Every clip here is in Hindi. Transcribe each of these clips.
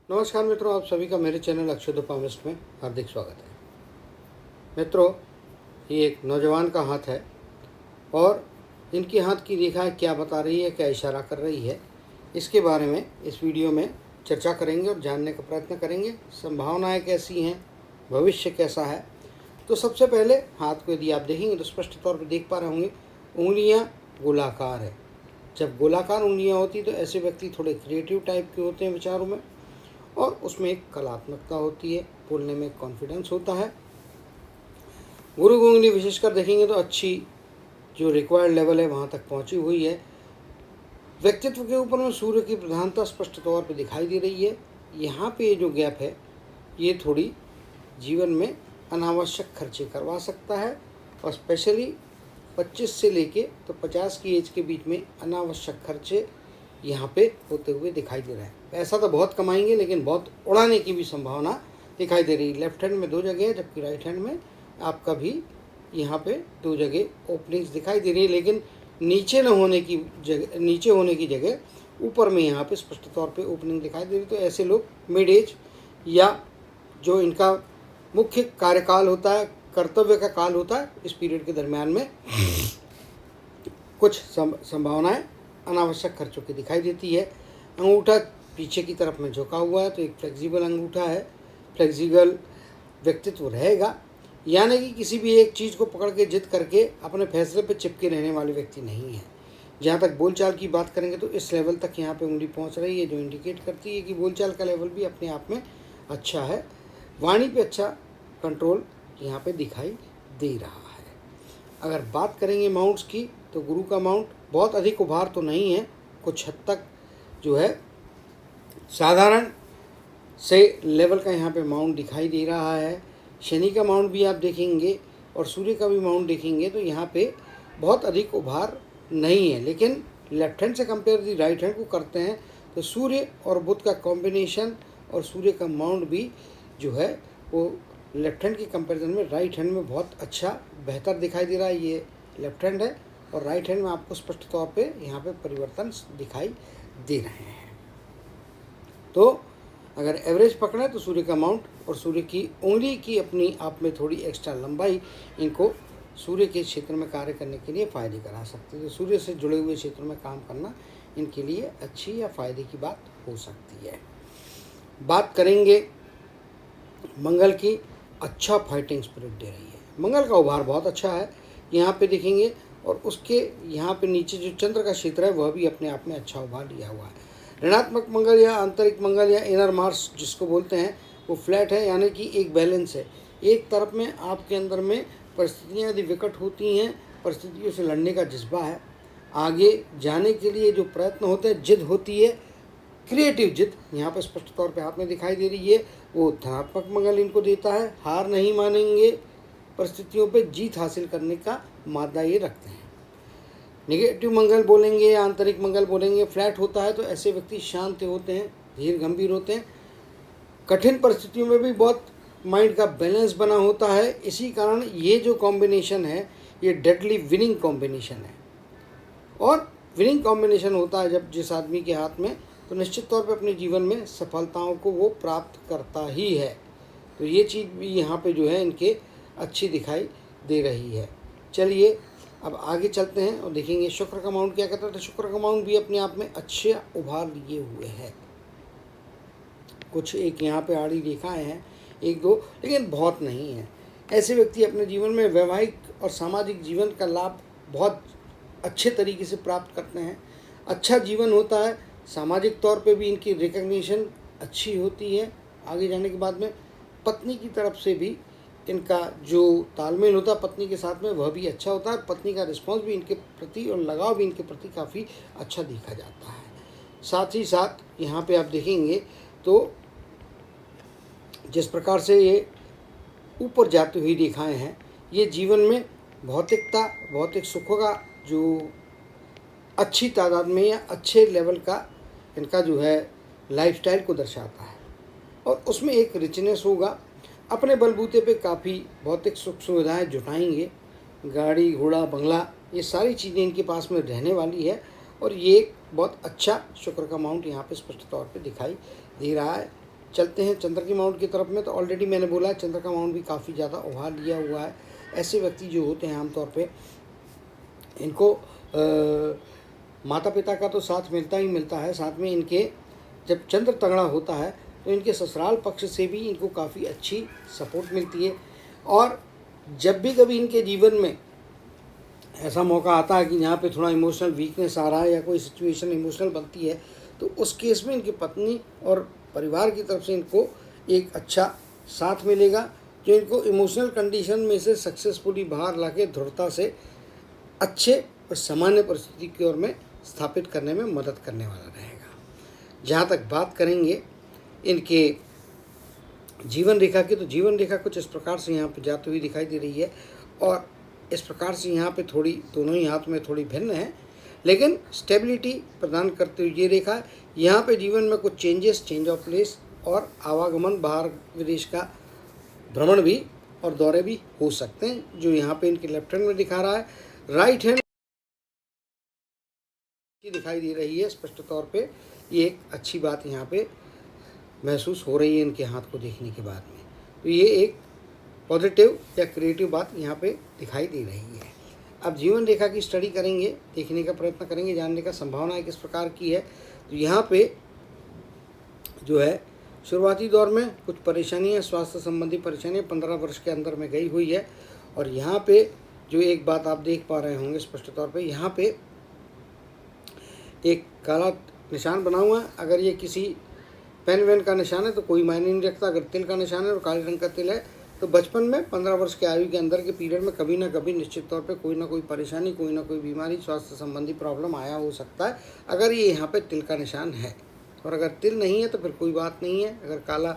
नमस्कार मित्रों, आप सभी का मेरे चैनल अक्षय उपामिस्ट में हार्दिक स्वागत है। मित्रों, ये एक नौजवान का हाथ है और इनकी हाथ की रेखाएं क्या बता रही है, क्या इशारा कर रही है, इसके बारे में इस वीडियो में चर्चा करेंगे और जानने का प्रयत्न करेंगे। संभावनाएं कैसी हैं, भविष्य कैसा है। तो सबसे पहले हाथ को यदि आप देखेंगे तो स्पष्ट तौर पर देख पा रहे होंगे उंगलियां गोलाकार है। जब गोलाकार उंगलियां होती तो ऐसे व्यक्ति थोड़े क्रिएटिव टाइप के होते हैं विचारों में, और उसमें एक कलात्मकता होती है, बोलने में कॉन्फिडेंस होता है। गुरु की उंगली विशेषकर देखेंगे तो अच्छी जो रिक्वायर्ड लेवल है वहाँ तक पहुँची हुई है। व्यक्तित्व के ऊपर में सूर्य की प्रधानता स्पष्ट तौर पे दिखाई दे रही है। यहाँ पे ये जो गैप है ये थोड़ी जीवन में अनावश्यक खर्चे करवा सकता है, और स्पेशली 25 से लेके तो 50 की एज के बीच में अनावश्यक खर्चे यहाँ पे होते हुए दिखाई दे रहा है। पैसा तो बहुत कमाएंगे लेकिन बहुत उड़ाने की भी संभावना दिखाई दे रही है। लेफ्ट हैंड में 2 जगह है, जबकि राइट हैंड में आपका भी यहाँ पे 2 जगह ओपनिंग्स दिखाई दे रही है, लेकिन नीचे होने की जगह ऊपर में यहाँ पे स्पष्ट तौर पे ओपनिंग दिखाई दे रही। तो ऐसे लोग मिड एज या जो इनका मुख्य कार्यकाल होता है, कर्तव्य का काल होता है, इस पीरियड के दरमियान में कुछ संभावनाएं अनावश्यक खर्चों की दिखाई देती है। अंगूठा पीछे की तरफ में झुका हुआ है तो एक फ्लेक्सिबल अंगूठा है, फ्लेक्सिबल व्यक्तित्व रहेगा, यानी कि किसी भी एक चीज़ को पकड़ के जिद करके अपने फैसले पर चिपके रहने वाले व्यक्ति नहीं है। जहाँ तक बोलचाल की बात करेंगे तो इस लेवल तक यहाँ पे उंगली पहुँच रही है, जो इंडिकेट करती है कि बोलचाल का लेवल भी अपने आप में अच्छा है। वाणी पे अच्छा कंट्रोल यहाँ पे दिखाई दे रहा है। अगर बात करेंगे माउंट्स की तो गुरु का माउंट बहुत अधिक उभार तो नहीं है, कुछ हद तक जो है साधारण से लेवल का यहाँ पे माउंट दिखाई दे रहा है। शनि का माउंट भी आप देखेंगे और सूर्य का भी माउंट देखेंगे तो यहाँ पे बहुत अधिक उभार नहीं है, लेकिन लेफ्ट हैंड से कंपेयर दी राइट हैंड को करते हैं तो सूर्य और बुध का कॉम्बिनेशन और सूर्य का माउंट भी जो है वो लेफ्ट हैंड के कंपैरिजन में राइट हैंड में बहुत अच्छा बेहतर दिखाई दे रहा है। ये लेफ्ट हैंड है और राइट हैंड में आपको स्पष्ट तौर पे यहाँ पे परिवर्तन दिखाई दे रहे हैं। तो अगर एवरेज पकड़े तो सूर्य का माउंट और सूर्य की उंगली की अपनी आप में थोड़ी एक्स्ट्रा लंबाई इनको सूर्य के क्षेत्र में कार्य करने के लिए फ़ायदे करा सकती है। तो सूर्य से जुड़े हुए क्षेत्रों में काम करना इनके लिए अच्छी या फ़ायदे की बात हो सकती है। बात करेंगे मंगल की, अच्छा फाइटिंग स्पिरिट दे रही है। मंगल का उभार बहुत अच्छा है यहाँ पे देखेंगे, और उसके यहाँ पे नीचे जो चंद्र का क्षेत्र है वह भी अपने आप में अच्छा उभार लिया हुआ है। ऋणात्मक मंगल या आंतरिक मंगल या इनर मार्स जिसको बोलते हैं वो फ्लैट है, यानी कि एक बैलेंस है। एक तरफ में आपके अंदर में परिस्थितियाँ यदि विकट होती हैं, परिस्थितियों से लड़ने का जज्बा है, आगे जाने के लिए जो प्रयत्न होते हैं, जिद होती है, क्रिएटिव जिद यहाँ पर स्पष्ट तौर पे हाथ में दिखाई दे रही है, वो धनात्मक मंगल इनको देता है। हार नहीं मानेंगे, परिस्थितियों पे जीत हासिल करने का मादा ये रखते हैं। नेगेटिव मंगल बोलेंगे या आंतरिक मंगल बोलेंगे, फ्लैट होता है तो ऐसे व्यक्ति शांत होते हैं, धीर गंभीर होते हैं, कठिन परिस्थितियों में भी बहुत माइंड का बैलेंस बना होता है। इसी कारण ये जो कॉम्बिनेशन है ये डेडली विनिंग कॉम्बिनेशन है, और विनिंग कॉम्बिनेशन होता है जब जिस आदमी के हाथ में, तो निश्चित तौर पे अपने जीवन में सफलताओं को वो प्राप्त करता ही है। तो ये चीज़ भी यहाँ पे जो है इनके अच्छी दिखाई दे रही है। चलिए अब आगे चलते हैं और देखेंगे शुक्र का माउंट क्या कहता है। तो शुक्र का माउंट भी अपने आप में अच्छे उभार लिए हुए है। कुछ एक यहाँ पे आड़ी रेखाएं हैं, 1-2, लेकिन बहुत नहीं है। ऐसे व्यक्ति अपने जीवन में वैवाहिक और सामाजिक जीवन का लाभ बहुत अच्छे तरीके से प्राप्त करते हैं। अच्छा जीवन होता है, सामाजिक तौर पे भी इनकी रिकग्निशन अच्छी होती है। आगे जाने के बाद में पत्नी की तरफ से भी इनका जो तालमेल होता है पत्नी के साथ में वह भी अच्छा होता है। पत्नी का रिस्पॉन्स भी इनके प्रति और लगाव भी इनके प्रति काफ़ी अच्छा देखा जाता है। साथ ही साथ यहाँ पे आप देखेंगे तो जिस प्रकार से ये ऊपर जाती हुई रेखाएं हैं, ये जीवन में भौतिक सुखों का जो अच्छी तादाद में या अच्छे लेवल का इनका जो है लाइफस्टाइल को दर्शाता है, और उसमें एक रिचनेस होगा। अपने बलबूते पे काफ़ी भौतिक सुख सुविधाएं जुटाएंगे, गाड़ी घोड़ा बंगला ये सारी चीज़ें इनके पास में रहने वाली है, और ये एक बहुत अच्छा शुक्र का माउंट यहाँ पे स्पष्ट तौर पे दिखाई दे रहा है। चलते हैं चंद्र के माउंट की तरफ में, तो ऑलरेडी मैंने बोला है चंद्र का माउंट भी काफ़ी ज़्यादा उभार लिया हुआ है। ऐसे व्यक्ति जो होते हैं आमतौर पे इनको माता पिता का तो साथ मिलता ही मिलता है, साथ में इनके जब चंद्र तगड़ा होता है तो इनके ससुराल पक्ष से भी इनको काफ़ी अच्छी सपोर्ट मिलती है। और जब भी कभी इनके जीवन में ऐसा मौका आता है कि यहाँ पे थोड़ा इमोशनल वीकनेस आ रहा है या कोई सिचुएशन इमोशनल बनती है, तो उस केस में इनकी पत्नी और परिवार की तरफ से इनको एक अच्छा साथ मिलेगा, जो इनको इमोशनल कंडीशन में से सक्सेसफुली बाहर लाके दृढ़ता से अच्छे और सामान्य परिस्थिति की ओर में स्थापित करने में मदद करने वाला रहेगा। जहाँ तक बात करेंगे इनके जीवन रेखा की, तो जीवन रेखा कुछ इस प्रकार से यहाँ पे जाती हुई दिखाई दे रही है, और इस प्रकार से यहाँ पे थोड़ी दोनों ही हाथ में थोड़ी भिन्न है, लेकिन स्टेबिलिटी प्रदान करते हुए ये रेखा यहाँ पे जीवन में कुछ चेंज ऑफ प्लेस और आवागमन, बाहर विदेश का भ्रमण भी और दौरे भी हो सकते हैं, जो यहाँ पे इनके लेफ्ट हैंड में दिखा रहा है। राइट हैंड दिखाई दे रही है स्पष्ट तौर पे, ये एक अच्छी बात यहाँ पे महसूस हो रही है इनके हाथ को देखने के बाद में, तो ये एक पॉजिटिव या क्रिएटिव बात यहाँ पे दिखाई दे रही है। अब जीवन रेखा की स्टडी करेंगे, देखने का प्रयत्न करेंगे, जानने का संभावना किस प्रकार की है। तो यहाँ पे जो है शुरुआती दौर में कुछ परेशानियाँ, स्वास्थ्य संबंधी परेशानियाँ 15 वर्ष के अंदर में गई हुई है। और यहाँ पे जो एक बात आप देख पा रहे होंगे स्पष्ट तौर पे, यहाँ पे एक काला निशान बना हुआ है। अगर ये किसी पेन वेन का निशान है तो कोई मायने नहीं रखता, अगर तिल का निशान है और काले रंग का तिल है तो बचपन में 15 वर्ष के आयु के अंदर के पीरियड में कभी ना कभी निश्चित तौर पे कोई ना कोई परेशानी, कोई ना कोई बीमारी, स्वास्थ्य संबंधी प्रॉब्लम आया हो सकता है, अगर ये यहाँ पे तिल का निशान है। और अगर तिल नहीं है तो फिर कोई बात नहीं है। अगर काला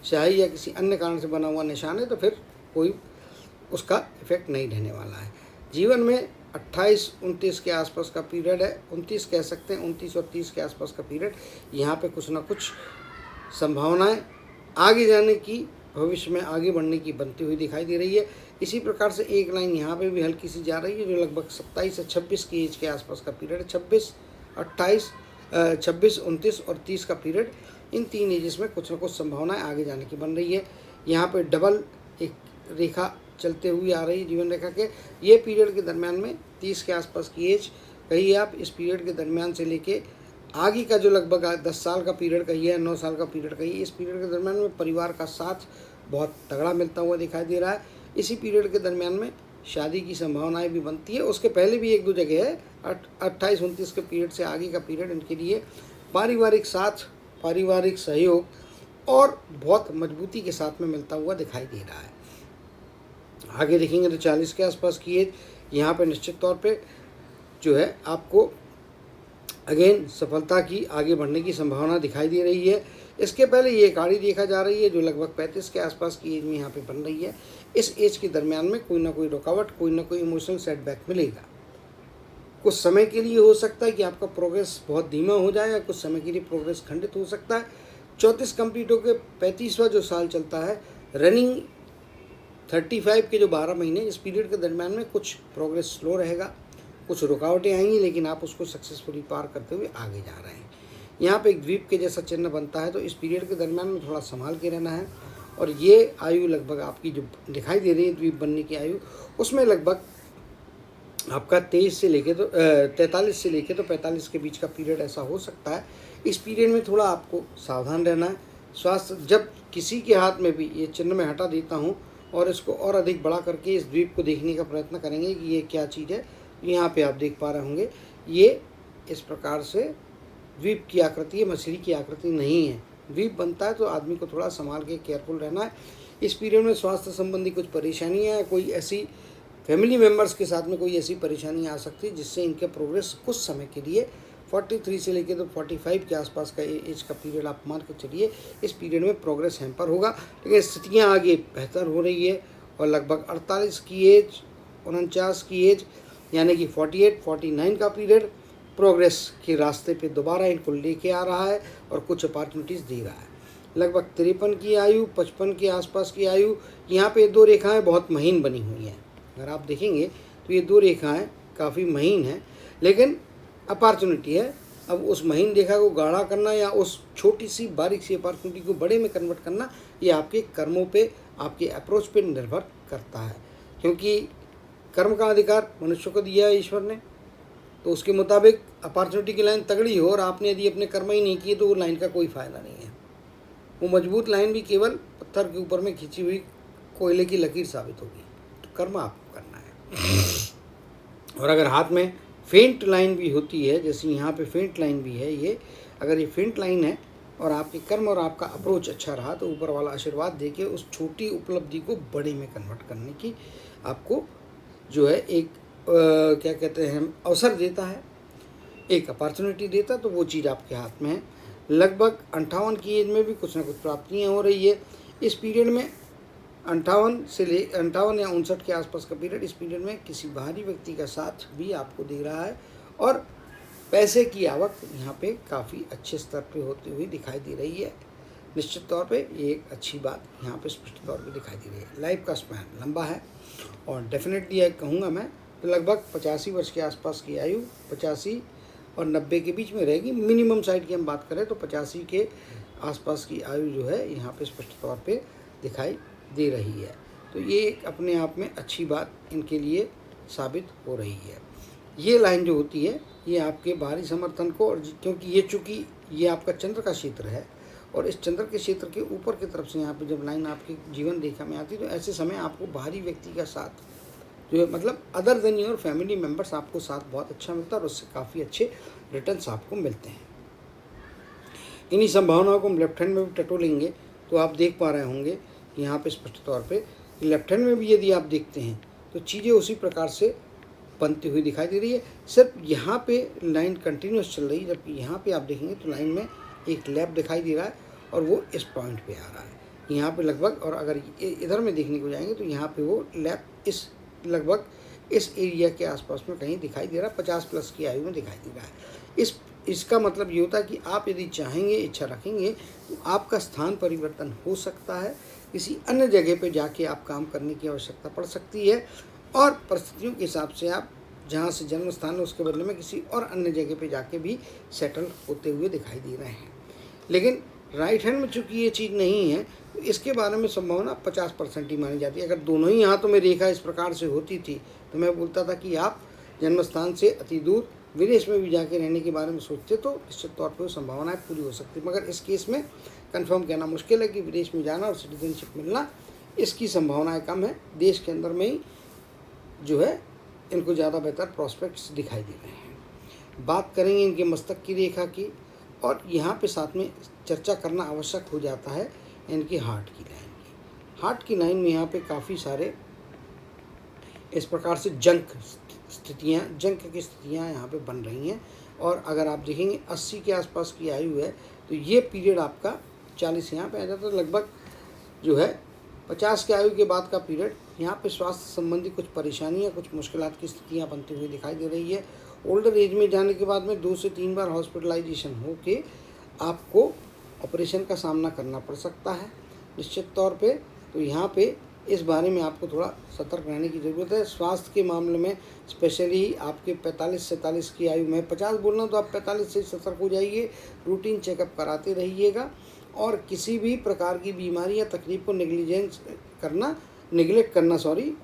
स्याही या किसी अन्य कारण से बना हुआ निशान है तो फिर कोई उसका इफेक्ट नहीं रहने वाला है। जीवन में 28-29 के आसपास का पीरियड है, 29 कह सकते हैं, 29 और 30 के आसपास का पीरियड, यहाँ पे कुछ ना कुछ संभावनाएं आगे जाने की, भविष्य में आगे बढ़ने की बनती हुई दिखाई दे रही है। इसी प्रकार से एक लाइन यहाँ पे भी हल्की सी जा रही है, जो लगभग 27 से 26 की एज के आसपास का पीरियड है। 26, 28, 26, 29 और 30 का पीरियड, इन 3 एजेस में कुछ ना कुछ संभावनाएं आगे जाने की बन रही है। यहाँ पे डबल एक रेखा चलते हुए आ रही है जीवन रेखा के। ये पीरियड के दरमियान में 30 के आसपास की एज कहिए आप, इस पीरियड के दरमियान से लेके आगे का जो लगभग 10 साल का पीरियड कहिए, 9 साल का पीरियड कहिए, इस पीरियड के दरमियान में परिवार का साथ बहुत तगड़ा मिलता हुआ दिखाई दे रहा है। इसी पीरियड के दरमियान में शादी की संभावनाएं भी बनती है। उसके पहले भी 1-2 जगह है। 28-29 के पीरियड से आगे का पीरियड इनके लिए पारिवारिक साथ, पारिवारिक सहयोग और बहुत मजबूती के साथ में मिलता हुआ दिखाई दे रहा है। आगे देखेंगे तो 40 के आसपास की एज, यहाँ पे निश्चित तौर पे जो है आपको अगेन सफलता की, आगे बढ़ने की संभावना दिखाई दे रही है। इसके पहले ये काली रेखा जा रही है जो लगभग 35 के आसपास की एज में यहाँ पे बन रही है। इस एज के दरमियान में कोई ना कोई रुकावट, कोई ना कोई इमोशनल सेटबैक मिलेगा। कुछ समय के लिए हो सकता है कि आपका प्रोग्रेस बहुत धीमा हो जाए, या कुछ समय के लिए प्रोग्रेस खंडित हो सकता है। 34 कंप्लीट होकर 35वां जो साल चलता है, रनिंग 35 के जो 12 महीने, इस पीरियड के दरमियान में कुछ प्रोग्रेस स्लो रहेगा, कुछ रुकावटें आएंगी, लेकिन आप उसको सक्सेसफुली पार करते हुए आगे जा रहे हैं। यहाँ पे एक द्वीप के जैसा चिन्ह बनता है, तो इस पीरियड के दरमियान में थोड़ा संभाल के रहना है। और ये आयु लगभग आपकी जो दिखाई दे रही है द्वीप बनने की आयु, उसमें लगभग आपका 23 से लेके तो 43 से लेके तो 45 के बीच का पीरियड ऐसा हो सकता है। इस पीरियड में थोड़ा आपको सावधान रहना है। स्वास्थ्य, जब किसी के हाथ में भी ये चिन्ह मैं हटा देता हूँ और इसको और अधिक बड़ा करके इस द्वीप को देखने का प्रयत्न करेंगे कि ये क्या चीज़ है। यहाँ पे आप देख पा रहे होंगे, ये इस प्रकार से द्वीप की आकृति है, मछली की आकृति नहीं है। द्वीप बनता है तो आदमी को थोड़ा संभाल के केयरफुल रहना है। इस पीरियड में स्वास्थ्य संबंधी कुछ परेशानियाँ हैं, कोई ऐसी फैमिली मेम्बर्स के साथ में कोई ऐसी परेशानी आ सकती है जिससे इनके प्रोग्रेस कुछ समय के लिए 43 से लेकर तो 45 के आसपास का एज का पीरियड आप मान के चलिए, इस पीरियड में प्रोग्रेस हैम्पर होगा। लेकिन स्थितियाँ आगे बेहतर हो रही है और लगभग 48 की एज, 49 की एज, यानी कि 48-49 का पीरियड प्रोग्रेस के रास्ते पे दोबारा इनको लेके आ रहा है और कुछ अपॉर्चुनिटीज़ दे रहा है। लगभग 53 की आयु, 55 के आसपास की आयु, यहाँ पे 2 रेखाएं बहुत महीन बनी हुई हैं। अगर आप देखेंगे तो ये 2 रेखाएं काफ़ी महीन हैं, लेकिन अपॉर्चुनिटी है, अब उस महीन रेखा को गाढ़ा करना या उस छोटी सी बारीक सी अपॉर्चुनिटी को बड़े में कन्वर्ट करना, ये आपके कर्मों पे, आपके अप्रोच पे निर्भर करता है। क्योंकि कर्म का अधिकार मनुष्य को दिया है ईश्वर ने, तो उसके मुताबिक अपॉर्चुनिटी की लाइन तगड़ी हो और आपने यदि अपने कर्म ही नहीं किए तो वो लाइन का कोई फ़ायदा नहीं है। वो मजबूत लाइन भी केवल पत्थर के ऊपर में खींची हुई कोयले की लकीर साबित होगी। तो कर्म आपको करना है। और अगर हाथ में फेंट लाइन भी होती है, जैसे यहाँ पे फेंट लाइन भी है, ये अगर ये फेंट लाइन है और आपके कर्म और आपका अप्रोच अच्छा रहा तो ऊपर वाला आशीर्वाद देके उस छोटी उपलब्धि को बड़े में कन्वर्ट करने की आपको जो है एक क्या कहते हैं अवसर देता है, एक अपॉर्चुनिटी देता। तो वो चीज़ आपके हाथ में है। लगभग 58 की एज में भी कुछ ना कुछ प्राप्तियाँ हो रही है इस पीरियड में। 58 या 59 के आसपास का पीरियड, इस पीरियड में किसी बाहरी व्यक्ति का साथ भी आपको दे रहा है और पैसे की आवक यहाँ पे काफ़ी अच्छे स्तर पे होती हुई दिखाई दे रही है। निश्चित तौर पे ये एक अच्छी बात यहाँ पे स्पष्ट तौर पे दिखाई दे रही है। लाइफ का स्पैन लंबा है और डेफिनेटली यह कहूँगा मैं तो लगभग 85 वर्ष के आसपास की आयु 85 और 90 के बीच में रहेगी। मिनिमम साइड की हम बात करें तो 85 के आसपास की आयु जो है यहाँ पे स्पष्ट तौर पे दिखाई दे रही है। तो ये एक अपने आप में अच्छी बात इनके लिए साबित हो रही है। ये लाइन जो होती है ये आपके बाहरी समर्थन को, और क्योंकि ये चूँकि ये आपका चंद्र का क्षेत्र है और इस चंद्र के क्षेत्र के ऊपर की तरफ से यहाँ पे जब लाइन आपकी जीवन रेखा में आती है तो ऐसे समय आपको बाहरी व्यक्ति का साथ जो है, मतलब other than your family members, आपको साथ बहुत अच्छा मिलता है और उससे काफ़ी अच्छे रिटर्न्स आपको मिलते हैं। इन्हीं संभावनाओं को हम लेफ्ट हैंड में भी टटोलेंगे तो आप देख पा रहे होंगे यहाँ पे स्पष्ट तौर पे कि लेफ्ट हैंड में भी यदि आप देखते हैं तो चीज़ें उसी प्रकार से बनती हुई दिखाई दे रही है। सिर्फ यहाँ पे लाइन कंटिन्यूस चल रही है, जबकि यहाँ पे आप देखेंगे तो लाइन में एक लैप दिखाई दे रहा है और वो इस पॉइंट पे आ रहा है यहाँ पे लगभग। और अगर इधर में देखने को जाएंगे तो यहाँ पे वो लैप इस लगभग इस एरिया के आसपास में कहीं दिखाई दे रहा है, 50 प्लस की आयु में दिखाई दे रहा है। इसका मतलब ये होता है कि आप यदि चाहेंगे, इच्छा रखेंगे तो आपका स्थान परिवर्तन हो सकता है, किसी अन्य जगह पे जाके आप काम करने की आवश्यकता पड़ सकती है और परिस्थितियों के हिसाब से आप जहाँ से जन्म स्थान है उसके बदले में किसी और अन्य जगह पे जाके भी सेटल होते हुए दिखाई दे रहे हैं। लेकिन राइट हैंड में चूँकि ये चीज़ नहीं है तो इसके बारे में संभावना 50% ही मानी जाती है। अगर दोनों ही हाथों में रेखा इस प्रकार से होती थी तो मैं बोलता था कि आप जन्म स्थान से अति दूर विदेश में भी जाके रहने के बारे में सोचते तो निश्चित तौर पर संभावनाएं पूरी हो सकती। मगर इस केस में कंफर्म कहना मुश्किल है कि विदेश में जाना और सिटीजनशिप मिलना, इसकी संभावनाएं कम है। देश के अंदर में ही जो है इनको ज़्यादा बेहतर प्रॉस्पेक्ट्स दिखाई दे रहे हैं। बात करेंगे इनके मस्तक की रेखा की, और यहाँ पे साथ में चर्चा करना आवश्यक हो जाता है इनकी हार्ट की लाइन की। हार्ट की लाइन में यहाँ पे काफ़ी सारे इस प्रकार से जंक की स्थितियाँ यहाँ पे बन रही हैं। और अगर आप देखेंगे 80 के आसपास की आयु है तो ये पीरियड आपका 40 यहाँ पे आ जाता है। लगभग जो है 50 के आयु के बाद का पीरियड यहाँ पे स्वास्थ्य संबंधी कुछ परेशानियाँ, कुछ मुश्किलात की स्थितियाँ बनती हुई दिखाई दे रही है। ओल्डर एज में जाने के बाद में 2 से 3 बार हॉस्पिटलाइजेशन हो के आपको ऑपरेशन का सामना करना पड़ सकता है निश्चित तौर पे। तो यहाँ पे इस बारे में आपको थोड़ा सतर्क रहने की ज़रूरत है। स्वास्थ्य के मामले में स्पेशली आपके 45-47 की आयु में, 50 बोलना तो आप 45 से सतर्क हो जाइए। रूटीन चेकअप कराते रहिएगा और किसी भी प्रकार की बीमारी या तकलीफ को निगलेक्ट करना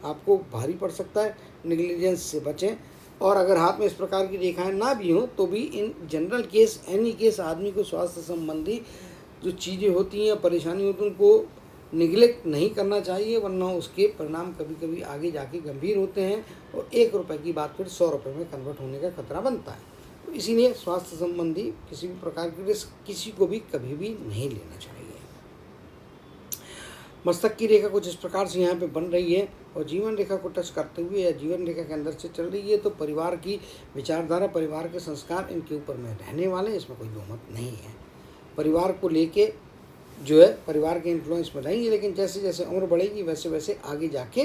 आपको भारी पड़ सकता है। निगलिजेंस से बचें। और अगर हाथ में इस प्रकार की रेखाएं ना भी हों तो भी in general case, any case, आदमी को स्वास्थ्य संबंधी जो चीज़ें होती हैं, परेशानी होती है, उनको निगलेक्ट नहीं करना चाहिए, वरना उसके परिणाम कभी कभी आगे जाके गंभीर होते हैं और 1 रुपये की बात फिर 100 रुपये में कन्वर्ट होने का खतरा बनता है। तो इसीलिए स्वास्थ्य संबंधी किसी भी प्रकार की रिस्क किसी को भी कभी भी नहीं लेना चाहिए। मस्तक की रेखा कुछ इस प्रकार से यहाँ पे बन रही है और जीवन रेखा को टच करते हुए या जीवन रेखा के अंदर से चल रही है। तो परिवार की विचारधारा, परिवार के संस्कार इनके ऊपर में रहने वाले, इसमें कोई दो मत नहीं है। परिवार को लेके जो है परिवार के इन्फ्लुएंस में रहेंगे, लेकिन जैसे जैसे उम्र बढ़ेगी वैसे वैसे आगे जाके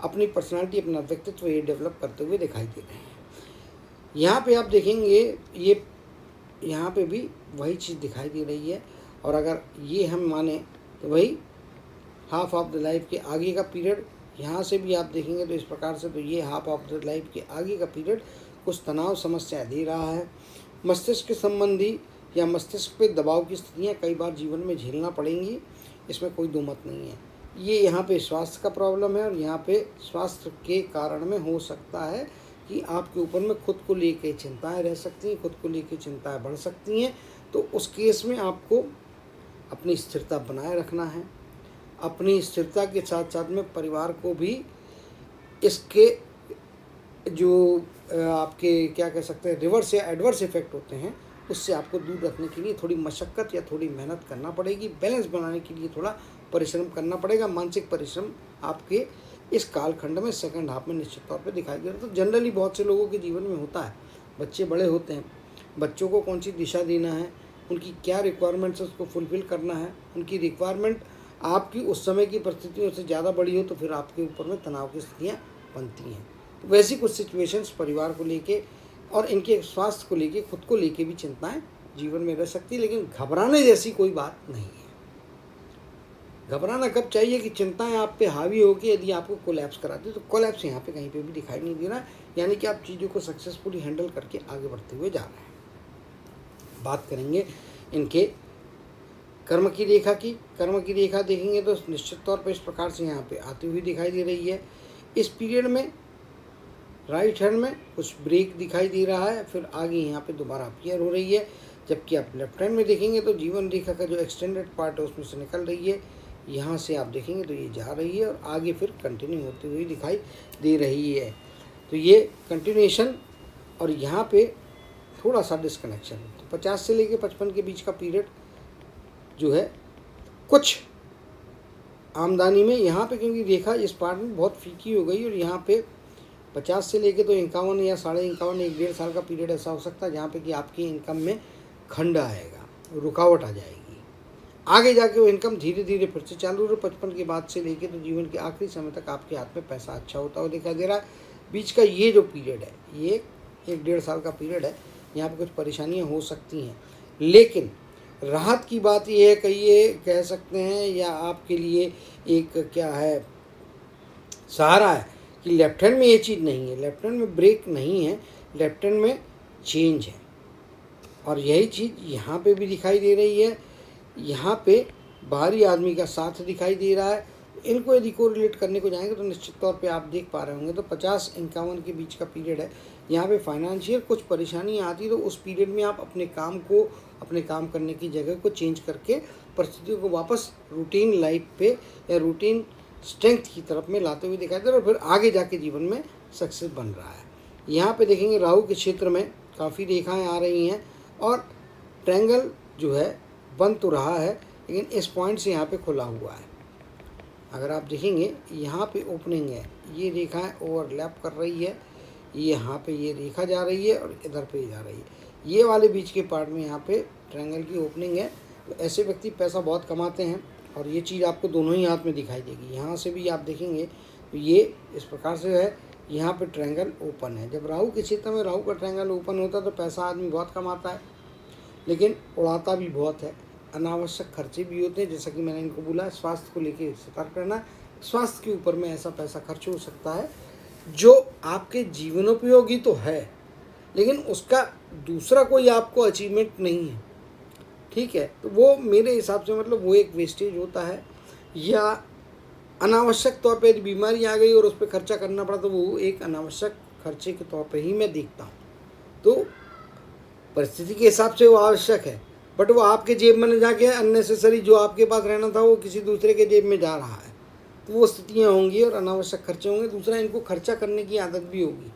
अपनी पर्सनालिटी, अपना व्यक्तित्व ये डेवलप करते हुए दिखाई दे रहे हैं। यहाँ पे आप देखेंगे ये यहाँ पे भी वही चीज़ दिखाई दे रही है। और अगर ये हम माने तो वही हाफ ऑफ द लाइफ के आगे का पीरियड यहाँ से भी आप देखेंगे तो इस प्रकार से, तो ये हाफ ऑफ द लाइफ के आगे का पीरियड कुछ तनाव समस्या दे रहा है। मस्तिष्क के संबंधी या मस्तिष्क पे दबाव की स्थितियाँ कई बार जीवन में झेलना पड़ेंगी, इसमें कोई दो मत नहीं है। ये यहाँ पे स्वास्थ्य का प्रॉब्लम है और यहाँ पे स्वास्थ्य के कारण में हो सकता है कि आपके ऊपर में खुद को लेके चिंताएं रह सकती हैं, खुद को लेके चिंताएं बढ़ सकती हैं। तो उस केस में आपको अपनी स्थिरता बनाए रखना है। अपनी स्थिरता के साथ साथ में परिवार को भी इसके जो आपके क्या कह सकते हैं रिवर्स या एडवर्स इफेक्ट होते हैं उससे आपको दूर रखने के लिए थोड़ी मशक्क़त या थोड़ी मेहनत करना पड़ेगी। बैलेंस बनाने के लिए थोड़ा परिश्रम करना पड़ेगा। मानसिक परिश्रम आपके इस कालखंड में सेकंड हाफ में निश्चित तौर पे दिखाई दे रहा है। तो जनरली बहुत से लोगों के जीवन में होता है, बच्चे बड़े होते हैं, बच्चों को कौन सी दिशा देना है, उनकी क्या रिक्वायरमेंट्स है उसको फुलफ़िल करना है। उनकी रिक्वायरमेंट आपकी उस समय की परिस्थितियों से ज़्यादा बड़ी हो तो फिर आपके ऊपर में तनाव की स्थितियाँ बनती हैं। तो वैसी कुछ सिचुएशंस परिवार को लेके और इनके स्वास्थ्य को लेके, खुद को लेके भी चिंताएं जीवन में रह सकती है। लेकिन घबराने जैसी कोई बात नहीं है। घबराना कब चाहिए कि चिंताएं आप पे हावी होकर यदि आपको कोलैप्स कराती है, तो कोलैप्स यहाँ पे कहीं पे भी दिखाई नहीं दे रहा, यानी कि आप चीज़ों को सक्सेसफुली हैंडल करके आगे बढ़ते हुए जा रहे हैं। बात करेंगे इनके कर्म की रेखा की। कर्म की रेखा देखेंगे तो निश्चित तौर पर इस प्रकार से यहाँ पे आती हुई दिखाई दे रही है। इस पीरियड में राइट हैंड में कुछ ब्रेक दिखाई दे रहा है, फिर आगे यहाँ पे दोबारा अपीयर हो रही है। जबकि आप लेफ्ट हैंड में देखेंगे तो जीवन रेखा का जो एक्सटेंडेड पार्ट है उसमें से निकल रही है। यहाँ से आप देखेंगे तो ये जा रही है और आगे फिर कंटिन्यू होती हुई दिखाई दे रही है। तो ये कंटिन्यूएशन और यहाँ पे थोड़ा सा डिस्कनेक्शन। तो 50 से लेके 55 के बीच का पीरियड जो है कुछ आमदनी में यहाँ पे, क्योंकि रेखा इस पार्ट में बहुत फीकी हो गई और यहाँ पे 50 से लेके तो 51 या 51.5 1.5 साल का पीरियड ऐसा हो सकता है जहाँ पे कि आपकी इनकम में खंड आएगा, रुकावट आ जाएगी। आगे जाके वो इनकम धीरे धीरे फिर से चालू हो। 55 के बाद से लेके तो जीवन के आखिरी समय तक आपके हाथ में पैसा अच्छा होता हुआ दिखाई दे रहा है। बीच का ये जो पीरियड है ये 1.5 साल का पीरियड है, यहाँ पे कुछ परेशानियाँ हो सकती हैं। लेकिन राहत की बात ये है कि ये कह सकते हैं या आपके लिए एक क्या है सहारा है कि लेफ्ट हैंड में ये चीज़ नहीं है, लेफ्ट हैंड में ब्रेक नहीं है, लेफ्ट हैंड में चेंज है। और यही चीज़ यहाँ पे भी दिखाई दे रही है। यहाँ पे बाहरी आदमी का साथ दिखाई दे रहा है। इनको यदि को रिलेट करने को जाएंगे तो निश्चित तौर पे आप देख पा रहे होंगे तो 50-51 के बीच का पीरियड है। यहाँ पे फाइनेंशियल कुछ परेशानियाँ आती तो उस पीरियड में आप अपने काम करने की जगह को चेंज करके परिस्थितियों को वापस रूटीन लाइफ पे या रूटीन स्ट्रेंथ की तरफ में लाते हुए दिखाई दे रहा है और फिर आगे जाके जीवन में सक्सेस बन रहा है। यहाँ पे देखेंगे राहु के क्षेत्र में काफ़ी रेखाएं आ रही हैं और ट्रायंगल जो है बन तो रहा है लेकिन इस पॉइंट से यहाँ पे खुला हुआ है। अगर आप देखेंगे यहाँ पे ओपनिंग है, ये रेखाएं ओवरलैप कर रही है, ये यहाँ पे ये रेखा जा रही है और इधर पे जा रही है। ये वाले बीच के पार्ट में यहाँ पे ट्रायंगल की ओपनिंग है। तो ऐसे व्यक्ति पैसा बहुत कमाते हैं और ये चीज़ आपको दोनों ही हाथ में दिखाई देगी। यहाँ से भी आप देखेंगे तो ये इस प्रकार से है, यहाँ पे ट्रायंगल ओपन है। जब राहु के क्षेत्र में राहु का ट्रायंगल ओपन होता है तो पैसा आदमी बहुत कमाता है लेकिन उड़ाता भी बहुत है। अनावश्यक खर्चे भी होते हैं, जैसा कि मैंने इनको बोला स्वास्थ्य को लेके सतर्क रहना। स्वास्थ्य के ऊपर में ऐसा पैसा खर्च हो सकता है जो आपके जीवनोपयोगी तो है लेकिन उसका दूसरा कोई आपको अचीवमेंट नहीं है, ठीक है। तो वो मेरे हिसाब से मतलब वो एक वेस्टेज होता है या अनावश्यक तौर पे यदि बीमारी आ गई और उस पर खर्चा करना पड़ा तो वो एक अनावश्यक खर्चे के तौर पे ही मैं देखता हूँ। तो परिस्थिति के हिसाब से वो आवश्यक है बट वो आपके जेब में न जाके अननेसेसरी जो आपके पास रहना था वो किसी दूसरे के जेब में जा रहा है, तो वो स्थितियाँ होंगी और अनावश्यक खर्चे होंगे। दूसरा, इनको खर्चा करने की आदत भी होगी,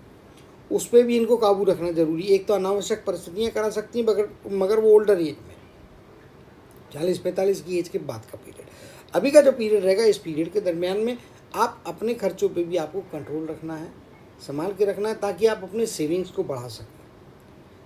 उस पर भी इनको काबू रखना जरूरी। एक तो अनावश्यक परिस्थितियाँ करा सकती हैं मगर वो ओल्डर एज में 40-45 की एज के बाद का पीरियड। अभी का जो पीरियड रहेगा इस पीरियड के दरमियान में आप अपने खर्चों पे भी आपको कंट्रोल रखना है, संभाल के रखना है ताकि आप अपने सेविंग्स को बढ़ा सकें।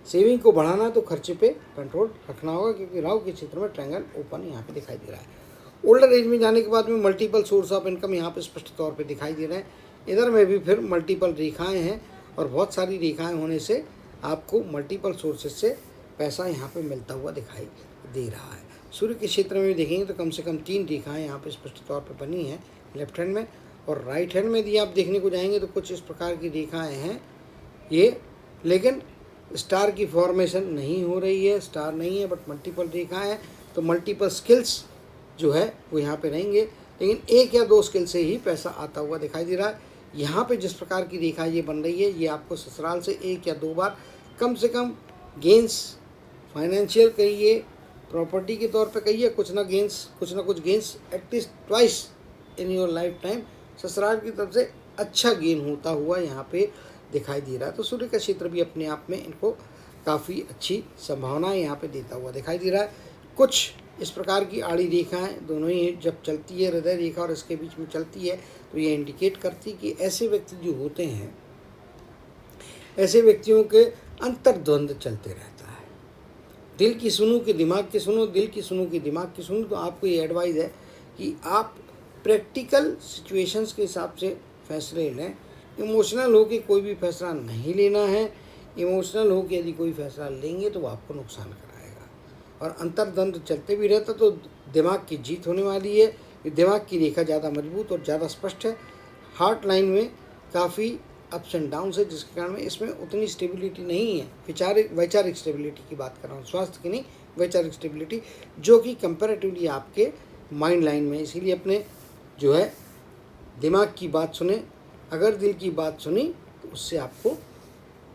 सेविंग को बढ़ाना है तो खर्चे पे कंट्रोल रखना होगा क्योंकि राहु के क्षेत्र में ट्रायंगल ओपन यहाँ पे दिखाई दे रहा है। ओल्डर एज में जाने के बाद में मल्टीपल सोर्स ऑफ इनकम यहाँ पे स्पष्ट तौर पे दिखाई दे रहे हैं। इधर में भी फिर मल्टीपल रेखाएं हैं और बहुत सारी रेखाएं होने से आपको मल्टीपल सोर्सेज से पैसा यहाँ पे मिलता हुआ दिखाई दे रहा है। सूर्य के क्षेत्र में भी देखेंगे तो कम से कम 3 रेखाएं यहाँ पे स्पष्ट तौर पर बनी हैं लेफ्ट हैंड में, और राइट हैंड में यदि आप देखने को जाएंगे तो कुछ इस प्रकार की रेखाएँ हैं ये। लेकिन स्टार की फॉर्मेशन नहीं हो रही है, स्टार नहीं है बट मल्टीपल रेखा है, तो मल्टीपल स्किल्स जो है वो यहाँ पे रहेंगे, लेकिन एक या दो स्किल से ही पैसा आता हुआ दिखाई दे रहा है। यहाँ पे जिस प्रकार की रेखा ये बन रही है, ये आपको ससुराल से एक या दो बार कम से कम गेंस, फाइनेंशियल कहिए, प्रॉपर्टी के तौर पे कहिए, कुछ ना कुछ gains at least twice in your life time ससुराल की तरफ से अच्छा गेन होता हुआ यहाँ पे दिखाई दे रहा है। तो सूर्य का क्षेत्र भी अपने आप में इनको काफ़ी अच्छी संभावनाएं यहाँ पे देता हुआ दिखाई दे रहा है। कुछ इस प्रकार की आड़ी रेखाएं दोनों ही जब चलती है, हृदय रेखा और इसके बीच में चलती है, तो ये इंडिकेट करती कि ऐसे व्यक्ति जो होते हैं, ऐसे व्यक्तियों के अंतर्द्वंद चलते रहता है। दिल की सुनो कि दिमाग की सुनो, दिल की सुनो कि दिमाग की सुनो। तो आपको ये एडवाइस है कि आप प्रैक्टिकल सिचुएशंस के हिसाब से फैसले लें। इमोशनल हो के कोई भी फैसला नहीं लेना है। इमोशनल हो के यदि कोई फैसला लेंगे तो वो आपको नुकसान कराएगा। और अंतर्द्वंद चलते भी रहता तो दिमाग की जीत होने वाली है। दिमाग की रेखा ज़्यादा मजबूत और ज़्यादा स्पष्ट है। हार्ट लाइन में काफ़ी अप्स एंड डाउन्स है, जिसके कारण में इसमें उतनी स्टेबिलिटी नहीं है। वैचारिक स्टेबिलिटी की बात कर रहा हूँ, स्वास्थ्य की नहीं, वैचारिक स्टेबिलिटी, जो कि कंपैरेटिवली आपके माइंड लाइन में। इसीलिए अपने जो है दिमाग की बात सुने। अगर दिल की बात सुनी तो उससे आपको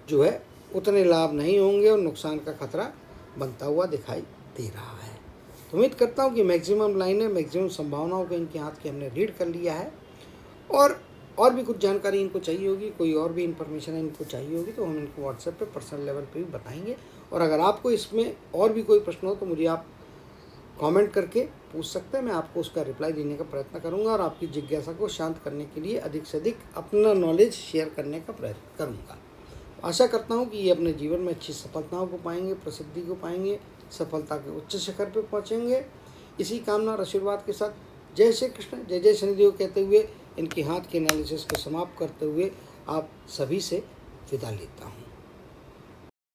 जो है उतने लाभ नहीं होंगे और नुकसान का खतरा बनता हुआ दिखाई दे रहा है। तो उम्मीद करता हूँ कि मैक्सिमम लाइनें, मैक्सिमम संभावनाओं को इनके हाथ की हमने रीड कर लिया है। और भी कुछ जानकारी इनको चाहिए होगी, कोई और भी इन्फॉर्मेशन इनको चाहिए होगी, तो हम इनको व्हाट्सएप पे पर्सनल लेवल पे भी बताएंगे। और अगर आपको इसमें और भी कोई प्रश्न हो तो मुझे आप कमेंट करके पूछ सकते हैं, मैं आपको उसका रिप्लाई देने का प्रयत्न करूंगा और आपकी जिज्ञासा को शांत करने के लिए अधिक से अधिक अपना नॉलेज शेयर करने का प्रयत्न करूंगा। आशा करता हूं कि ये अपने जीवन में अच्छी सफलताओं को पाएंगे, प्रसिद्धि को पाएंगे, सफलता के उच्च शिखर पर पहुँचेंगे। इसी कामना और आशीर्वाद के साथ जय श्री कृष्ण, जय जय शनिदेव कहते हुए इनके हाथ के एनालिसिस को समाप्त करते हुए आप सभी से विदा लेता हूँ।